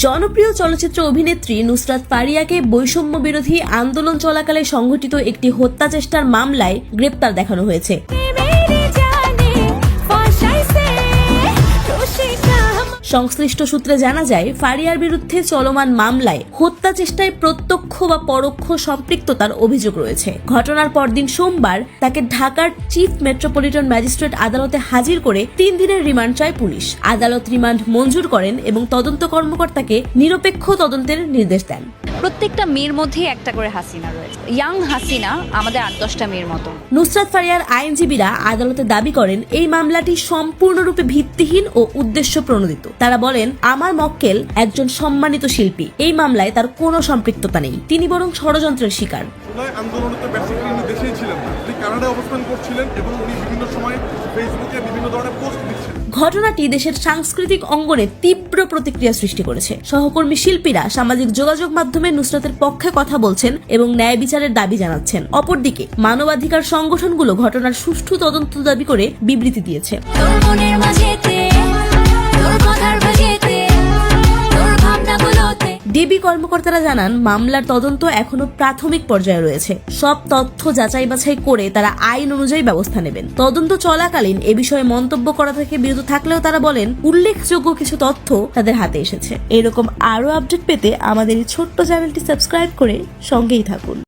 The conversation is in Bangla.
জনপ্রিয় চলচ্চিত্র অভিনেত্রী নুসরাত ফারিয়াকে বৈষম্য বিরোধী আন্দোলন চলাকালে সংঘটিত একটি হত্যা চেষ্টার মামলায় গ্রেপ্তার দেখানো হয়েছে। সংশ্লিষ্ট সূত্রে জানা যায়, ফারিয়ার বিরুদ্ধে চলমান মামলায় হত্যা চেষ্টায় প্রত্যক্ষ বা পরোক্ষ সম্পৃক্ততার অভিযোগ রয়েছে। ঘটনার পরদিন সোমবার তাকে ঢাকার চিফ মেট্রোপলিটন ম্যাজিস্ট্রেট আদালতে হাজির করে 3 দিনের রিমান্ড চায় পুলিশ। আদালত রিমান্ড মঞ্জুর করেন এবং তদন্ত কর্মকর্তাকে নিরপেক্ষ তদন্তের নির্দেশ দেন। প্রত্যেকটা মেয়ের মধ্যে একটা করে হাসিনা রয়েছে। ইয়াং হাসিনা আমাদের 8-10টা মেয়ের মতো। নুসরাত ফারিয়ার আইনজীবীরা আদালতে দাবি করেন, এই মামলাটি সম্পূর্ণরূপে ভিত্তিহীন ও উদ্দেশ্য প্রণোদিত। তারা বলেন, আমার মক্কেল একজন সম্মানিত শিল্পী, এই মামলায় তার কোনো সম্পৃক্ততা নেই। তিনি বরং ষড়যন্ত্রের শিকার। আন্দোলনে তো বেসিক্যালি উনি দেশেই ছিলেন না, তিনি কানাডায় অবস্থান করছিলেন এবং উনি বিভিন্ন সময় ফেসবুকে বিভিন্ন ধরনের পোস্ট দিচ্ছেন। ঘটনাটি দেশের সাংস্কৃতিক অঙ্গনে তীব্র প্রতিক্রিয়া সৃষ্টি করেছে। সহকর্মী শিল্পীরা সামাজিক যোগাযোগ মাধ্যমে নুসরাতের পক্ষে কথা বলছেন এবং ন্যায় বিচারের দাবি জানাচ্ছেন। অপরদিকে মানবাধিকার সংগঠনগুলো ঘটনার সুষ্ঠু তদন্ত দাবি করে বিবৃতি দিয়েছে। ডিবি কর্মকর্তারা জানান, মামলার তদন্ত এখনো প্রাথমিক পর্যায়ে রয়েছে। সব তথ্য যাচাই বাছাই করে তারা আইন অনুযায়ী ব্যবস্থা নেবেন। তদন্ত চলাকালীন এ বিষয়ে মন্তব্য করা থেকে বিরত থাকলেও তারা বলেন, উল্লেখযোগ্য কিছু তথ্য তাদের হাতে এসেছে। এরকম আরো আপডেট পেতে আমাদের এই ছোট্ট চ্যানেলটি সাবস্ক্রাইব করে সঙ্গেই থাকুন।